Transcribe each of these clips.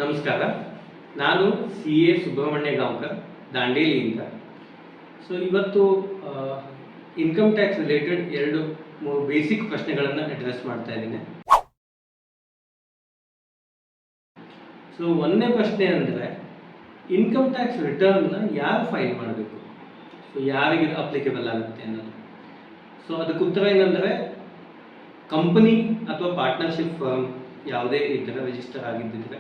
ನಮಸ್ಕಾರ. ನಾನು C A Subrahmanya Gaonkar, ದಾಂಡೇಲಿಯಿಂದ. ಇವತ್ತು ಇನ್ಕಮ್ ಟ್ಯಾಕ್ಸ್ ರಿಲೇಟೆಡ್ 2-3 ಬೇಸಿಕ್ ಪ್ರಶ್ನೆಗಳನ್ನು ಅಡ್ರೆಸ್ ಮಾಡ್ತಾ ಇದ್ದೀನಿ. ಒಂದನೇ ಪ್ರಶ್ನೆ ಅಂದರೆ, ಇನ್ಕಮ್ ಟ್ಯಾಕ್ಸ್ ರಿಟರ್ನ್ನ ಯಾರು ಫೈಲ್ ಮಾಡಬೇಕು, ಯಾರಿಗೆ ಅಪ್ಲಿಕೇಬಲ್ ಆಗುತ್ತೆ ಅನ್ನೋದು. ಅದಕ್ಕೆ ಉತ್ತರ ಏನಂದರೆ, ಕಂಪನಿ ಅಥವಾ ಪಾರ್ಟ್ನರ್ಶಿಪ್ ಫರ್ಮ್ ಯಾವುದೇ ಇದ್ದರೆ, ರಿಜಿಸ್ಟರ್ ಆಗಿದ್ದಿದ್ರೆ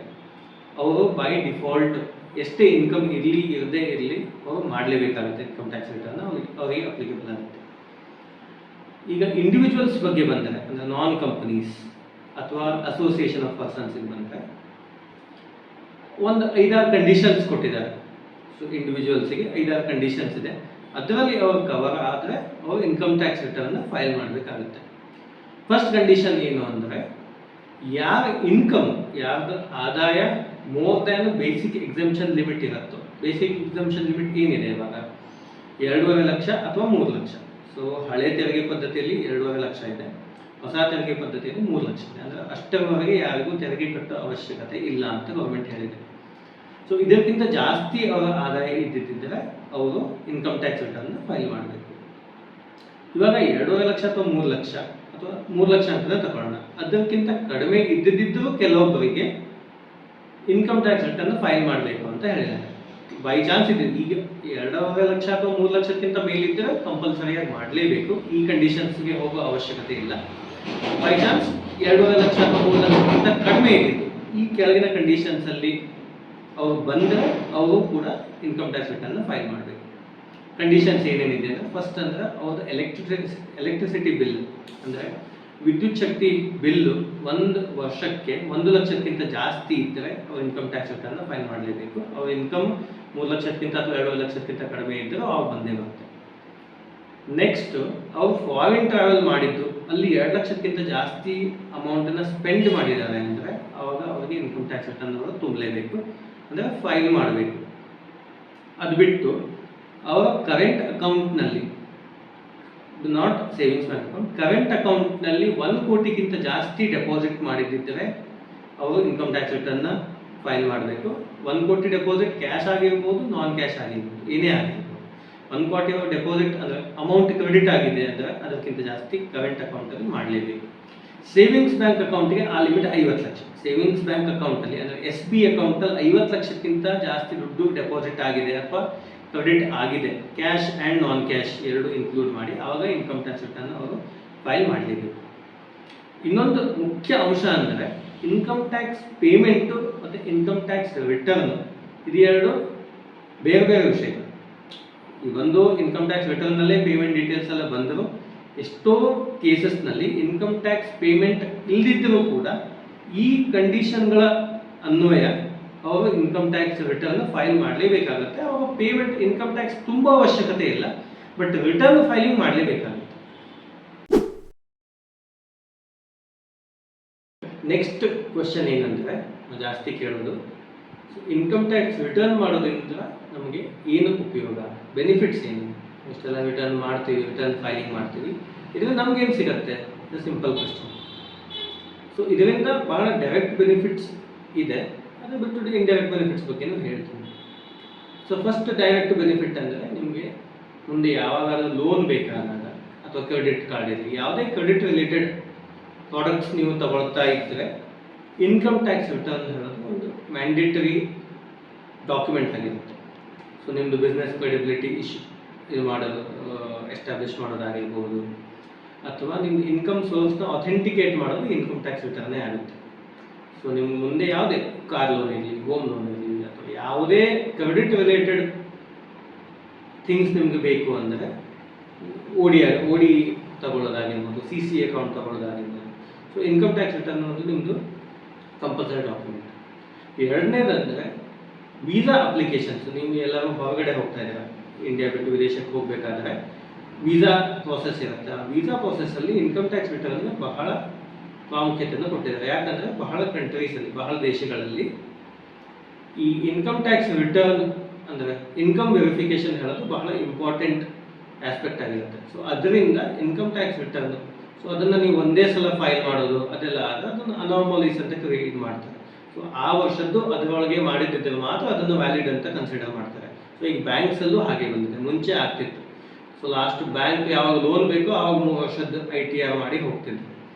ಅವರು ಬೈ ಡಿಫಾಲ್ಟ್ ಎಷ್ಟೇ ಇನ್ಕಮ್ ಇರಲಿ ಇರದೇ ಇರಲಿ ಅವರು ಮಾಡಲೇಬೇಕಾಗುತ್ತೆ. ಇನ್ಕಮ್ ಟ್ಯಾಕ್ಸ್ ರಿಟರ್ನ್ ಅವರಿಗೆ ಅಪ್ಲಿಕೇಬಲ್ ಆಗುತ್ತೆ. ಈಗ ಇಂಡಿವಿಜುವಲ್ಸ್ ಬಗ್ಗೆ ಬಂದರೆ, ಅಂದರೆ ನಾನ್ ಕಂಪನೀಸ್ ಅಥವಾ ಅಸೋಸಿಯೇಷನ್ ಆಫ್ ಪರ್ಸನ್ಸಿಗೆ ಬಂದರೆ ಒಂದು 5-6 ಕಂಡೀಷನ್ಸ್ ಕೊಟ್ಟಿದ್ದಾರೆ. ಇಂಡಿವಿಜುವಲ್ಸಿಗೆ 5-6 ಕಂಡೀಷನ್ಸ್ ಇದೆ. ಅದರಲ್ಲಿ ಅವ್ರು ಕವರ್ ಆದರೆ ಅವರು ಇನ್ಕಮ್ ಟ್ಯಾಕ್ಸ್ ರಿಟರ್ನ್ನ ಫೈಲ್ ಮಾಡಬೇಕಾಗುತ್ತೆ. ಫಸ್ಟ್ ಕಂಡೀಷನ್ ಏನು ಅಂದರೆ, ಯಾರ ಇನ್ಕಮ್, ಯಾರ್ದು ಆದಾಯ more than basic exemption limit ಇರುತ್ತೋ. ಬೇಸಿಕ್ ಎಕ್ಸಂಪ್ಷನ್ ಲಿಮಿಟ್ ಏನಿದೆ ಇವಾಗ 2.5 ಲಕ್ಷ ಅಥವಾ 3 ಲಕ್ಷ. ಹಳೆ ತೆರಿಗೆ ಪದ್ಧತಿಯಲ್ಲಿ 2.5 ಲಕ್ಷ ಇದೆ, ಹೊಸ ತೆರಿಗೆ ಪದ್ಧತಿಯಲ್ಲಿ 3 ಲಕ್ಷ ಇದೆ. ಅಂದರೆ ಅಷ್ಟರವರೆಗೆ ಯಾರಿಗೂ ತೆರಿಗೆ ಕಟ್ಟೋ ಅವಶ್ಯಕತೆ ಇಲ್ಲ ಅಂತ ಗೌರ್ಮೆಂಟ್ ಹೇಳಿದೆ. ಇದಕ್ಕಿಂತ ಜಾಸ್ತಿ ಅವರ ಆದಾಯ ಇದ್ದಿದ್ದರೆ ಅವರು ಇನ್ಕಮ್ ಟ್ಯಾಕ್ಸ್ ರಿಟರ್ನ್ ಫೈಲ್ ಮಾಡಬೇಕು. ಇವಾಗ 2.5 ಲಕ್ಷ ಅಥವಾ 3 ಲಕ್ಷ ಅಥವಾ 3 ಲಕ್ಷ ಅಂತಲೇ ತಗೊಳ್ಳೋಣ. ಅದಕ್ಕಿಂತ ಕಡಿಮೆ ಇದ್ದಿದ್ದರೂ ಕೆಲವೊಬ್ಬರಿಗೆ ಇನ್ಕಮ್ ಟ್ಯಾಕ್ಸ್ ರಿಟರ್ನ್ ಫೈಲ್ ಮಾಡಬೇಕು ಅಂತ ಹೇಳಿದ್ದಾರೆ. ಬೈ ಚಾನ್ಸ್ ಇದೆ, ಈಗ 2.5 ಲಕ್ಷ ಅಥವಾ 3 ಲಕ್ಷಕ್ಕಿಂತ ಮೇಲಿದ್ದರೆ ಕಂಪಲ್ಸರಿಯಾಗಿ ಮಾಡಲೇಬೇಕು. ಈ ಕಂಡೀಷನ್ಸ್ಗೆ ಹೋಗೋ ಅವಶ್ಯಕತೆ ಇಲ್ಲ. ಬೈ ಚಾನ್ಸ್ 2.5 ಲಕ್ಷ ಅಥವಾ 3 ಲಕ್ಷಕ್ಕಿಂತ ಕಡಿಮೆ ಇದ್ದಿದ್ದು ಈ ಕೆಳಗಿನ ಕಂಡೀಷನ್ಸಲ್ಲಿ ಅವರು ಬಂದರೆ ಅವರು ಕೂಡ ಇನ್ಕಮ್ ಟ್ಯಾಕ್ಸ್ ರಿಟರ್ನ್ ಫೈಲ್ ಮಾಡಬೇಕು. ಕಂಡೀಷನ್ಸ್ ಏನೇನಿದೆ ಅಂದರೆ, ಫಸ್ಟ್ ಅಂದರೆ ಅವ್ರದ್ದು ಎಲೆಕ್ಟ್ರಿಸಿಟಿ ಬಿಲ್, ಅಂದರೆ ವಿದ್ಯುತ್ ಶಕ್ತಿ ಬಿಲ್ಲು 1 ವರ್ಷಕ್ಕೆ 1 ಲಕ್ಷಕ್ಕಿಂತ ಜಾಸ್ತಿ ಇದ್ದರೆ ಅವ್ರು ಇನ್ಕಮ್ ಟ್ಯಾಕ್ಸ್ ರಿಟರ್ನ್ ಫೈಲ್ ಮಾಡಲೇಬೇಕು. ಅವ್ರ ಇನ್ಕಮ್ 3 ಲಕ್ಷಕ್ಕಿಂತ ಅಥವಾ 2.5 ಲಕ್ಷಕ್ಕಿಂತ ಕಡಿಮೆ ಇದ್ದರೆ ಅವ್ರು ಬಂದೇ ಬರುತ್ತೆ. ನೆಕ್ಸ್ಟ್, ಅವ್ರು ಫಾರಿನ್ ಟ್ರಾವೆಲ್ ಮಾಡಿದ್ದು ಅಲ್ಲಿ 2 ಲಕ್ಷಕ್ಕಿಂತ ಜಾಸ್ತಿ ಅಮೌಂಟನ್ನು ಸ್ಪೆಂಡ್ ಮಾಡಿದ್ದಾರೆ ಅಂದರೆ ಅವಾಗ ಅವ್ರಿಗೆ ಇನ್ಕಮ್ ಟ್ಯಾಕ್ಸ್ ರಿಟರ್ನ್ ಅವರು ತುಂಬಲೇಬೇಕು, ಅಂದರೆ ಫೈಲ್ ಮಾಡಬೇಕು. ಅದು ಬಿಟ್ಟು ಅವರ ಕರೆಂಟ್ ಅಕೌಂಟ್ನಲ್ಲಿ, not savings bank account, current ಅಕೌಂಟ್ನಲ್ಲಿ 1 ಕೋಟಿಗಿಂತ ಜಾಸ್ತಿ ಡೆಪಾಸಿಟ್ ಮಾಡಿದ್ದಿದ್ದರೆ ಅವರು ಇನ್ಕಮ್ ಟ್ಯಾಕ್ಸ್ ರಿಟರ್ನ್ನ ಫೈಲ್ ಮಾಡಬೇಕು. 1 ಕೋಟಿ ಡೆಪಾಸಿಟ್ ಕ್ಯಾಶ್ ಆಗಿರ್ಬೋದು, ನಾನ್ ಕ್ಯಾಶ್ ಆಗಿರ್ಬೋದು, ಏನೇ ಆಗಿರ್ಬೋದು. 1 ಕೋಟಿ ಡೆಪಾಸಿಟ್ ಅಂದರೆ ಅಮೌಂಟ್ ಕ್ರೆಡಿಟ್ ಆಗಿದೆ ಅಂದರೆ ಅದಕ್ಕಿಂತ ಜಾಸ್ತಿ ಕರೆಂಟ್ ಅಕೌಂಟಲ್ಲಿ ಮಾಡಲೇಬೇಕು. ಸೇವಿಂಗ್ಸ್ ಬ್ಯಾಂಕ್ ಅಕೌಂಟಿಗೆ ಆ ಲಿಮಿಟ್ 50 ಲಕ್ಷ. ಸೇವಿಂಗ್ಸ್ ಬ್ಯಾಂಕ್ ಅಕೌಂಟಲ್ಲಿ ಅಂದರೆ SB ಅಕೌಂಟಲ್ಲಿ 50 ಲಕ್ಷಕ್ಕಿಂತ ಜಾಸ್ತಿ ದುಡ್ಡು ಡೆಪಾಸಿಟ್ ಆಗಿದೆ ಅಥವಾ ಕ್ರೆಡಿಟ್ ಆಗಿದೆ, ಕ್ಯಾಶ್ ಆ್ಯಂಡ್ ನಾನ್ ಕ್ಯಾಶ್ ಎರಡು ಇನ್ಕ್ಲೂಡ್ ಮಾಡಿ, ಆವಾಗ ಇನ್ಕಮ್ ಟ್ಯಾಕ್ಸ್ ರಿಟರ್ನ್ ಅವರು ಫೈಲ್ ಮಾಡಲೇಬೇಕು. ಇನ್ನೊಂದು ಮುಖ್ಯ ಅಂಶ ಅಂದರೆ, ಇನ್ಕಮ್ ಟ್ಯಾಕ್ಸ್ ಪೇಮೆಂಟು ಮತ್ತು ಇನ್ಕಮ್ ಟ್ಯಾಕ್ಸ್ ರಿಟರ್ನ್ ಇದು 2 ಬೇರೆ ಬೇರೆ ವಿಷಯಗಳು. ಈ ಒಂದು ಇನ್ಕಮ್ ಟ್ಯಾಕ್ಸ್ ರಿಟರ್ನಲ್ಲೇ ಪೇಮೆಂಟ್ ಡೀಟೇಲ್ಸ್ ಎಲ್ಲ ಬಂದರೂ ಎಷ್ಟೋ ಕೇಸಸ್ನಲ್ಲಿ ಇನ್ಕಮ್ ಟ್ಯಾಕ್ಸ್ ಪೇಮೆಂಟ್ ಇಲ್ಲದಿದ್ದರೂ ಕೂಡ ಈ ಕಂಡೀಷನ್ಗಳ ಅನ್ವಯ ಅವರು ಇನ್ಕಮ್ ಟ್ಯಾಕ್ಸ್ ರಿಟರ್ನ್ ಫೈಲ್ ಮಾಡಲೇಬೇಕಾಗುತ್ತೆ. ಅವಾಗ ಪೇಮೆಂಟ್ ಇನ್ಕಮ್ ಟ್ಯಾಕ್ಸ್ ತುಂಬ ಅವಶ್ಯಕತೆ ಇಲ್ಲ, ಬಟ್ ರಿಟರ್ನ್ ಫೈಲಿಂಗ್ ಮಾಡಲೇಬೇಕಾಗುತ್ತೆ. ನೆಕ್ಸ್ಟ್ ಕ್ವಶನ್ ಏನಂದರೆ, ಜಾಸ್ತಿ ಕೇಳೋದು, ಇನ್ಕಮ್ ಟ್ಯಾಕ್ಸ್ ರಿಟರ್ನ್ ಮಾಡೋದ್ರಿಂದ ನಮಗೆ ಏನು ಉಪಯೋಗ, ಬೆನಿಫಿಟ್ಸ್ ಏನು? ಇಷ್ಟೆಲ್ಲ ರಿಟರ್ನ್ ಮಾಡ್ತೀವಿ, ರಿಟರ್ನ್ ಫೈಲಿಂಗ್ ಮಾಡ್ತೀವಿ, ಇದರಿಂದ ನಮಗೇನು ಸಿಗುತ್ತೆ? Simple question. ಇದರಿಂದ ಬಹಳ ಡೈರೆಕ್ಟ್ ಬೆನಿಫಿಟ್ಸ್ ಇದೆ, ಅದು ಬಿಟ್ಟು ಇಂಡೈರೆಕ್ಟ್ ಬೆನಿಫಿಟ್ಸ್ ಬಗ್ಗೆನೂ ಹೇಳ್ತೀನಿ. ಫಸ್ಟ್ ಡೈರೆಕ್ಟ್ ಬೆನಿಫಿಟ್ ಅಂದರೆ, ನಿಮಗೆ ಮುಂದೆ ಯಾವಾಗಾದ್ರೂ ಲೋನ್ ಬೇಕಾದಾಗ ಅಥವಾ ಕ್ರೆಡಿಟ್ ಕಾರ್ಡ್ ಇರಲಿ, ಯಾವುದೇ ಕ್ರೆಡಿಟ್ ರಿಲೇಟೆಡ್ ಪ್ರಾಡಕ್ಟ್ಸ್ ನೀವು ತಗೊಳ್ತಾ ಇದ್ದರೆ ಇನ್ಕಮ್ ಟ್ಯಾಕ್ಸ್ ರಿಟರ್ನ್ ಹೇಳೋದು ಒಂದು ಮ್ಯಾಂಡೇಟರಿ ಡಾಕ್ಯುಮೆಂಟ್ ಆಗಿರುತ್ತೆ. ನಿಮ್ಮದು ಬಿಸ್ನೆಸ್ ಕ್ರೆಡಿಬಿಲಿಟಿ ಇದು ಮಾಡೋದು, ಎಸ್ಟಾಬ್ಲಿಷ್ ಮಾಡೋದಾಗಿರ್ಬೋದು, ಅಥವಾ ನಿಮ್ಮ ಇನ್ಕಮ್ ಸೋರ್ಸ್ನ ಅಥೆಂಟಿಕೇಟ್ ಮಾಡೋದು ಇನ್ಕಮ್ ಟ್ಯಾಕ್ಸ್ ರಿಟರ್ನೇ ಆಗುತ್ತೆ. ನಿಮ್ಮ ಮುಂದೆ ಯಾವುದೇ ಕಾರ್ ಲೋನ್ ಇರಲಿ, ಹೋಮ್ ಲೋನ್ ಇರಲಿ, ಅಥವಾ ಯಾವುದೇ ಕ್ರೆಡಿಟ್ ರಿಲೇಟೆಡ್ ಥಿಂಗ್ಸ್ ನಿಮಗೆ ಬೇಕು ಅಂದರೆ ಓಡಿ ತಗೊಳ್ಳೋದಾಗಿರ್ಬೋದು, CC ಅಕೌಂಟ್ ತಗೊಳ್ಳೋದಾಗಿರ್ಬೋದು, ಇನ್ಕಮ್ ಟ್ಯಾಕ್ಸ್ ರಿಟರ್ನ್ ಅನ್ನೋದು ನಿಮ್ಮದು ಕಂಪಲ್ಸರಿ ಡಾಕ್ಯುಮೆಂಟ್. ಎರಡನೇದಂದರೆ ವೀಸಾ ಅಪ್ಲಿಕೇಶನ್ಸ್. ನೀವು ಎಲ್ಲರೂ ಹೊರಗಡೆ ಹೋಗ್ತಾ ಇದ್ದೀರಾ, ಇಂಡಿಯಾ ಬಿಟ್ಟು ವಿದೇಶಕ್ಕೆ ಹೋಗಬೇಕಾದ್ರೆ ವೀಸಾ ಪ್ರೋಸೆಸ್ ಇರುತ್ತೆ. ಆ ವೀಸಾ ಪ್ರೋಸೆಸ್ಸಲ್ಲಿ ಇನ್ಕಮ್ ಟ್ಯಾಕ್ಸ್ ರಿಟರ್ನ್ಗೆ ಬಹಳ ಪ್ರಾಮುಖ್ಯತೆಯನ್ನು ಕೊಟ್ಟಿದ್ದಾರೆ. ಯಾಕಂದರೆ ಬಹಳ ಕಂಟ್ರೀಸಲ್ಲಿ, ಬಹಳ ದೇಶಗಳಲ್ಲಿ ಈ ಇನ್ಕಮ್ ಟ್ಯಾಕ್ಸ್ ರಿಟರ್ನ್ ಅಂದರೆ ಇನ್ಕಮ್ ವೆರಿಫಿಕೇಷನ್ ಹೇಳೋದು ಬಹಳ ಇಂಪಾರ್ಟೆಂಟ್ ಆಸ್ಪೆಕ್ಟ್ ಆಗಿರುತ್ತೆ. ಅದರಿಂದ ಇನ್ಕಮ್ ಟ್ಯಾಕ್ಸ್ ರಿಟರ್ನ್, ಅದನ್ನು ನೀವು ಒಂದೇ ಸಲ ಫೈಲ್ ಮಾಡೋದು ಅದೆಲ್ಲ ಆದರೆ ಅದನ್ನು ಅನಾಮಲೀಸ್ ಅಂತ ಕ್ರಿಯೇಟ್ ಮಾಡ್ತಾರೆ. ಸೊ ಆ ವರ್ಷದ್ದು ಅದರೊಳಗೆ ಮಾಡಿದ್ದಿದ್ರೆ ಮಾತ್ರ ಅದನ್ನು ವ್ಯಾಲಿಡ್ ಅಂತ ಕನ್ಸಿಡರ್ ಮಾಡ್ತಾರೆ. ಸೊ ಈಗ ಬ್ಯಾಂಕ್ಸಲ್ಲೂ ಹಾಗೆ ಬಂದಿದೆ, ಮುಂಚೆ ಆಗ್ತಿತ್ತು. ಸೊ ಲಾಸ್ಟ್ ಬ್ಯಾಂಕ್ ಯಾವಾಗ ಲೋನ್ ಬೇಕೋ ಆವಾಗ 3 ವರ್ಷದ ITR ಮಾಡಿ ಹೋಗ್ತಿದ್ರು.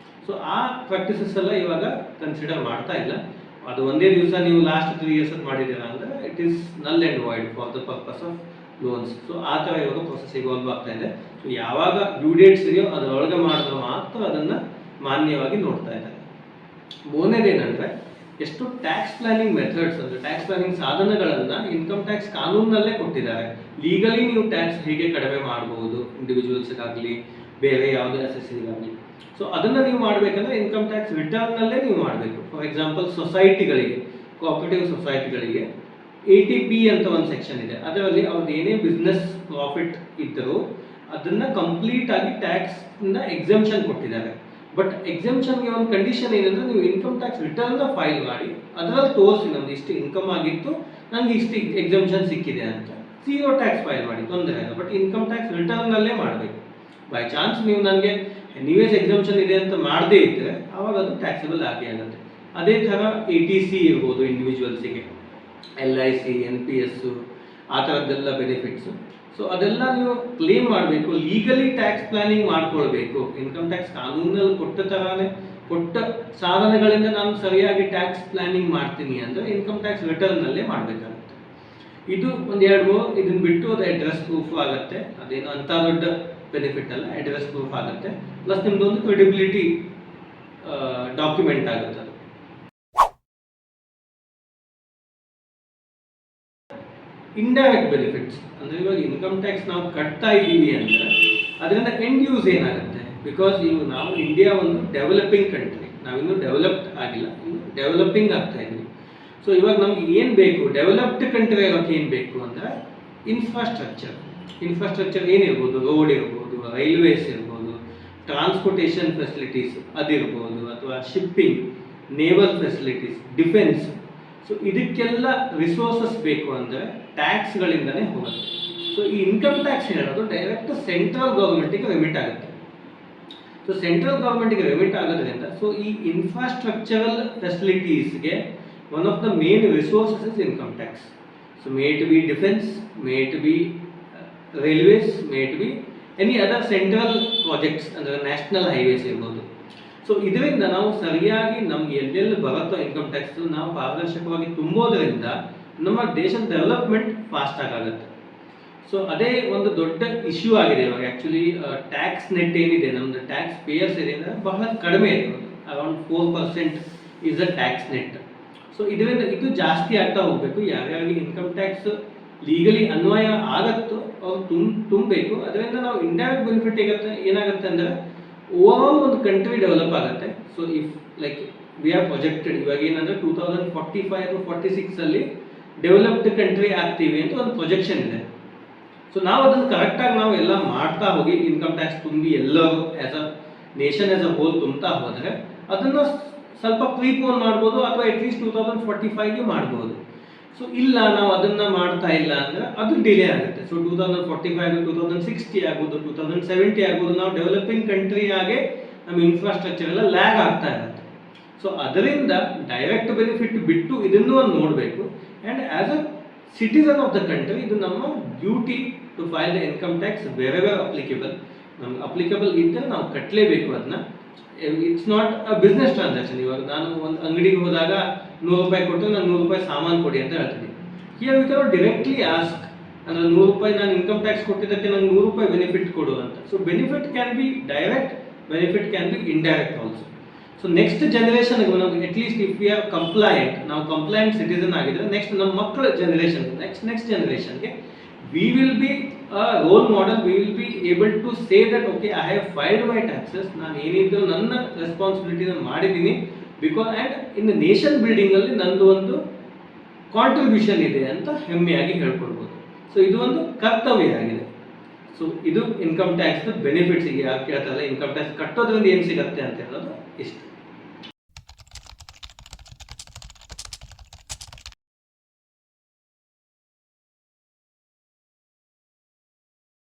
ಸೊ ಆ ಪ್ರಾಕ್ಟೀಸಸ್ ಎಲ್ಲ ಇವಾಗ ಕನ್ಸಿಡರ್ ಮಾಡ್ತಾ ಇಲ್ಲ. ಅದು ಒಂದೇ ದಿವಸ ನೀವು ಲಾಸ್ಟ್ 3 years ಮಾಡಿದ್ದೀರಾ ಅಂದರೆ ಇಟ್ ಈಸ್ ನಲ್ and void for the purpose of loans. So ಆ ಥರ ಇವಾಗ ಪ್ರೊಸೆಸ್ ಇವಾಲ್ವ್ ಆಗ್ತಾ ಇದೆ. ಸೊ ಯಾವಾಗ ಡ್ಯೂ ಡೇಟ್ಸ್ ಇದೆಯೋ ಅದರೊಳಗೆ ಮಾಡಿದ್ರೆ ಮಾತ್ರ ಅದನ್ನು ಮಾನ್ಯವಾಗಿ ನೋಡ್ತಾ ಇದ್ದಾರೆ. ಮೂರನೇದೇನೆಂದರೆ ಎಷ್ಟು ಟ್ಯಾಕ್ಸ್ ಪ್ಲಾನಿಂಗ್ ಮೆಥಡ್ಸ್ ಅಂದರೆ ಟ್ಯಾಕ್ಸ್ ಪ್ಲಾನಿಂಗ್ ಸಾಧನಗಳನ್ನು ಇನ್ಕಮ್ ಟ್ಯಾಕ್ಸ್ ಕಾನೂನಲ್ಲೇ ಕೊಟ್ಟಿದ್ದಾರೆ. ಲೀಗಲಿ ನೀವು ಟ್ಯಾಕ್ಸ್ ಹೇಗೆ ಕಡಿಮೆ ಮಾಡ್ಬೋದು, ಇಂಡಿವಿಜುವಲ್ಸ್ಗಾಗಲಿ ಬೇರೆ ಯಾವುದೇ ಅಸೆಸ್ಸಿಗಾಗಲಿ. ಸೊ ಅದನ್ನು ನೀವು ಮಾಡಬೇಕಂದ್ರೆ ಇನ್ಕಮ್ ಟ್ಯಾಕ್ಸ್ ರಿಟರ್ನ್ನಲ್ಲೇ ನೀವು ಮಾಡಬೇಕು. ಫಾರ್ ಎಕ್ಸಾಂಪಲ್ ಸೊಸೈಟಿಗಳಿಗೆ, ಕೋಆಪರೇಟಿವ್ ಸೊಸೈಟಿಗಳಿಗೆ 80P ಅಂತ ಒಂದು ಸೆಕ್ಷನ್ ಇದೆ. ಅದರಲ್ಲಿ ಅವ್ರದ್ದು ಏನೇ ಬಿಸ್ನೆಸ್ ಪ್ರಾಫಿಟ್ ಇದ್ದರೂ ಅದನ್ನು ಕಂಪ್ಲೀಟ್ ಆಗಿ ಟ್ಯಾಕ್ಸ್ನ ಎಕ್ಸೆಂಪ್ಷನ್ ಕೊಟ್ಟಿದ್ದಾರೆ. ಬಟ್ ಎಕ್ಸೆಂಪ್ಷನ್ಗೆ ಒಂದು ಕಂಡೀಷನ್ ಏನಂದರೆ ನೀವು ಇನ್ಕಮ್ ಟ್ಯಾಕ್ಸ್ ರಿಟರ್ನ್ನ ಫೈಲ್ ಮಾಡಿ ಅದರಲ್ಲಿ ತೋರಿಸಿ ನಮ್ದು ಇಷ್ಟು ಇನ್ಕಮ್ ಆಗಿತ್ತು, ನನಗೆ ಇಷ್ಟು ಎಕ್ಸೆಂಪ್ಷನ್ ಸಿಕ್ಕಿದೆ ಅಂತ. 0 ಟ್ಯಾಕ್ಸ್ ಫೈಲ್ ಮಾಡಿ, ತೊಂದರೆ ಇಲ್ಲ. ಬಟ್ ಇನ್ಕಮ್ ಟ್ಯಾಕ್ಸ್ ರಿಟರ್ನಲ್ಲೇ ಮಾಡಬೇಕು. ಬೈ ಚಾನ್ಸ್ ನೀವು ನನಗೆ ಎನಿವೇಸ್ ಎಕ್ಸೆಂಪ್ಷನ್ ಇದೆ ಅಂತ ಮಾಡದೇ ಇದ್ದರೆ ಆವಾಗ ಅದು ಟ್ಯಾಕ್ಸಬಲ್ ಆಗಿ ಆಗುತ್ತೆ. ಅದೇ ಥರ ATC ಇರ್ಬೋದು ಇಂಡಿವಿಜುವಲ್ಸಿಗೆ, LIC, NPS ಆ ಥರದ್ದೆಲ್ಲ ಬೆನಿಫಿಟ್ಸು. ಸೊ ಅದೆಲ್ಲ ನೀವು ಕ್ಲೇಮ್ ಮಾಡಬೇಕು, ಲೀಗಲಿ ಟ್ಯಾಕ್ಸ್ ಪ್ಲಾನಿಂಗ್ ಮಾಡ್ಕೊಳ್ಬೇಕು. ಇನ್ಕಮ್ ಟ್ಯಾಕ್ಸ್ ಕಾನೂನಲ್ಲಿ ಕೊಟ್ಟ ಸಾಧನಗಳಿಂದ ನಾನು ಸರಿಯಾಗಿ ಟ್ಯಾಕ್ಸ್ ಪ್ಲಾನಿಂಗ್ ಮಾಡ್ತೀನಿ ಅಂದರೆ ಇನ್ಕಮ್ ಟ್ಯಾಕ್ಸ್ ರಿಟರ್ನಲ್ಲೇ ಮಾಡಬೇಕಾಗುತ್ತೆ. ಇದು ಒಂದು 2-3 ಇದನ್ನು ಬಿಟ್ಟು ಅದು ಅಡ್ರೆಸ್ ಪ್ರೂಫ್ ಆಗುತ್ತೆ. ಅದೇನು ಅಂಥ ದೊಡ್ಡ ಬೆನಿಫಿಟ್ ಅಲ್ಲ, ಅಡ್ರೆಸ್ ಪ್ರೂಫ್ ಆಗುತ್ತೆ. ಪ್ಲಸ್ ನಿಮ್ಮದೊಂದು ಕ್ರೆಡಿಬಿಲಿಟಿ ಡಾಕ್ಯುಮೆಂಟ್ ಆಗುತ್ತೆ. ಅದು ಇಂಡೈರೆಕ್ಟ್ ಬೆನಿಫಿಟ್ಸ್ ಅಂದರೆ ಇವಾಗ ಇನ್ಕಮ್ ಟ್ಯಾಕ್ಸ್ ನಾವು ಕಟ್ತಾ ಇದ್ದೀವಿ ಅಂದರೆ ಅದರಿಂದ ಎಂಡ್ ಯೂಸ್ ಏನಾಗುತ್ತೆ. ಬಿಕಾಸ್ ಇವು ನಾವು ಇಂಡಿಯಾ ಒಂದು ಡೆವಲಪಿಂಗ್ ಕಂಟ್ರಿ, ನಾವಿನ್ನೂ ಡೆವಲಪ್ಡ್ ಆಗಿಲ್ಲ, ಇನ್ನು ಡೆವಲಪಿಂಗ್ ಆಗ್ತಾ ಇದ್ದೀವಿ. ಸೊ ಇವಾಗ ನಮ್ಗೆ ಏನು ಬೇಕು, ಡೆವಲಪ್ಡ್ ಕಂಟ್ರಿ ಆಗೋಕ್ಕೆ ಏನು ಬೇಕು ಅಂದರೆ ಇನ್ಫ್ರಾಸ್ಟ್ರಕ್ಚರ್ ಏನಿರ್ಬೋದು, ರೋಡ್ ಇರ್ಬೋದು, ರೈಲ್ವೇಸ್ ಇರ್ಬೋದು, ಟ್ರಾನ್ಸ್ಪೋರ್ಟೇಷನ್ ಫೆಸಿಲಿಟೀಸ್ ಅದಿರ್ಬೋದು, ಅಥವಾ shipping, naval facilities, defence. So ಇದಕ್ಕೆಲ್ಲ ರಿಸೋರ್ಸಸ್ ಬೇಕು ಅಂದರೆ ಟ್ಯಾಕ್ಸ್ಗಳಿಂದನೇ ಹೋಗುತ್ತೆ. ಸೊ ಈ ಇನ್ಕಮ್ ಟ್ಯಾಕ್ಸ್ ಹೇಳೋದು ಡೈರೆಕ್ಟ್ ಸೆಂಟ್ರಲ್ ಗೌರ್ಮೆಂಟಿಗೆ ರೆಮಿಟ್ ಆಗುತ್ತೆ. ಸೊ ಸೆಂಟ್ರಲ್ ಗೌರ್ಮೆಂಟಿಗೆ ರೆಮಿಟ್ ಆಗೋದ್ರಿಂದ ಸೊ ಈ ಇನ್ಫ್ರಾಸ್ಟ್ರಕ್ಚರಲ್ ಫೆಸಿಲಿಟೀಸ್ಗೆ one of the main resources is income tax. So may it be defence, may it be railways, may it be any other central projects ಅಂದರೆ national highways ಇರ್ಬೋದು. So ಇದರಿಂದ ನಾವು ಸರಿಯಾಗಿ ನಮ್ಗೆ ಎಲ್ಲೆಲ್ಲಿ ಬರುತ್ತೋ ಇನ್ಕಮ್ ಟ್ಯಾಕ್ಸ್ ನಾವು ಪಾರದರ್ಶಕವಾಗಿ ತುಂಬೋದ್ರಿಂದ ನಮ್ಮ ದೇಶದ ಡೆವಲಪ್ಮೆಂಟ್ ಫಾಸ್ಟ್ ಆಗುತ್ತೆ. ಸೊ ಅದೇ ಒಂದು ದೊಡ್ಡ ಇಶ್ಯೂ ಆಗಿದೆ ಇವಾಗ. ಆ್ಯಕ್ಚುಲಿ ಟ್ಯಾಕ್ಸ್ ನೆಟ್ ಏನಿದೆ, ನಮ್ಮದು ಟ್ಯಾಕ್ಸ್ ಪೇಯರ್ಸ್ ಏನಿದೆ ಬಹಳ ಕಡಿಮೆ ಇದೆ, around 4% is a tax net. So ಇದರಿಂದ ಇದು ಜಾಸ್ತಿ ಆಗ್ತಾ ಹೋಗಬೇಕು. ಯಾರ್ಯಾರಿಗೆ ಇನ್ಕಮ್ ಟ್ಯಾಕ್ಸ್ ಲೀಗಲಿ ಅನ್ವಯ ಆಗುತ್ತೋ ಅವ್ರು ತುಂಬಬೇಕು. ಅದರಿಂದ ನಾವು ಇಂಡೈರೆಕ್ಟ್ ಬೆನಿಫಿಟ್ ಏನಾಗುತ್ತೆ ಅಂದರೆ ಓವರಾಲ್ ಒಂದು ಕಂಟ್ರಿ ಡೆವಲಪ್ ಆಗುತ್ತೆ. So if like we are projected ಇವಾಗ ಏನಂದರೆ 2045 or 46 ಡೆವಲಪ್ಡ್ ಕಂಟ್ರಿ ಆಗ್ತೀವಿ ಅಂತ ಒಂದು ಪ್ರೊಜೆಕ್ಷನ್ ಇದೆ. ಸೊ ನಾವು ಅದನ್ನು ಕರೆಕ್ಟಾಗಿ ನಾವು ಎಲ್ಲ ಮಾಡ್ತಾ ಹೋಗಿ ಇನ್ಕಮ್ ಟ್ಯಾಕ್ಸ್ ತುಂಬಿ ಎಲ್ಲರೂ as a nation as a whole ತುಂಬ್ತಾ ಹೋದರೆ ಅದನ್ನು ಸ್ವಲ್ಪ ಪ್ರೀಪೋನ್ ಮಾಡ್ಬೋದು, ಅಥವಾ ಅಟ್ಲೀಸ್ಟ್ 2045ಗೆ ಮಾಡ್ಬೋದು. ಸೊ ಇಲ್ಲ ನಾವು ಅದನ್ನು ಮಾಡ್ತಾ ಇಲ್ಲ ಅಂದರೆ ಅದು ಡಿಲೇ ಆಗುತ್ತೆ. ಸೊ 2045, 2060 ಆಗ್ಬೋದು, 2070 ಆಗ್ಬೋದು. ನಾವು ಡೆವಲಪಿಂಗ್ ಕಂಟ್ರಿ ಆಗಿ ನಮ್ಮ ಇನ್ಫ್ರಾಸ್ಟ್ರಕ್ಚರ್ ಎಲ್ಲ ಲ್ಯಾಗ್ ಆಗ್ತಾ ಇರುತ್ತೆ. ಸೊ ಅದರಿಂದ ಡೈರೆಕ್ಟ್ ಬೆನಿಫಿಟ್ ಬಿಟ್ಟು ಇದನ್ನು ಒಂದು ನೋಡಬೇಕು. And as a citizen of the country ಇದು ನಮ್ಮ duty to file the income tax wherever applicable. ನಮ್ಗೆ ಅಪ್ಲಿಕೇಬಲ್ ಇದ್ದರೆ ನಾವು ಕಟ್ಟಲೇಬೇಕು ಅದನ್ನ. It's not a business transaction. ಇವಾಗ ನಾನು ಒಂದು ಅಂಗಡಿಗೆ ಹೋದಾಗ 100 ರೂಪಾಯಿ ಕೊಟ್ಟರೆ ನಾನು 100 ರೂಪಾಯಿ ಸಾಮಾನು ಕೊಡಿ ಅಂತ ಹೇಳ್ತೀನಿ. Here we can directly ask, ಅಂದರೆ 100 ರೂಪಾಯಿ ನಾನು ಇನ್ಕಮ್ ಟ್ಯಾಕ್ಸ್ ಕೊಟ್ಟಿದ್ದಕ್ಕೆ ನಂಗೆ 100 ರೂಪಾಯಿ ಬೆನಿಫಿಟ್ ಕೊಡು ಅಂತ. So benefit can be direct, benefit can be indirect also. So next ಜನರೇಷನ್ಗೆ ನಾವು at least if we are compliant, ನಾವು ಕಂಪ್ಲೈಂಟ್ ಸಿಟಿಸನ್ ಆಗಿದ್ರೆ ನೆಕ್ಸ್ಟ್ ನಮ್ಮ ಮಕ್ಕಳ ಜನರೇಷನ್, ನೆಕ್ಸ್ಟ್ ಜನರೇಷನ್ಗೆ we will be a role model. We will be able to say that okay, I have filed my taxes, ನಾನು ಏನಿದ್ರು ನನ್ನ ರೆಸ್ಪಾನ್ಸಿಬಿಲಿಟಿನ ಮಾಡಿದ್ದೀನಿ, ಬಿಕಾಸ್ ಆ್ಯಂಡ್ ಇನ್ ನೇಷನ್ ಬಿಲ್ಡಿಂಗಲ್ಲಿ ನಂದು ಒಂದು ಕಾಂಟ್ರಿಬ್ಯೂಷನ್ ಇದೆ ಅಂತ ಹೆಮ್ಮೆಯಾಗಿ ಹೇಳ್ಕೊಳ್ಬೋದು. ಸೊ ಇದು ಒಂದು ಕರ್ತವ್ಯ ಆಗಿದೆ. ಸೊ ಇದು ಇನ್ಕಮ್ ಟ್ಯಾಕ್ಸ್ ಬೆನಿಫಿಟ್ಸ್. ಈಗ ಯಾರು ಕೇಳ್ತಾರಲ್ಲ ಇನ್ಕಮ್ ಟ್ಯಾಕ್ಸ್ ಕಟ್ಟೋದ್ರಿಂದ ಏನು ಸಿಗುತ್ತೆ ಅಂತ ಹೇಳೋದು ಇಷ್ಟು.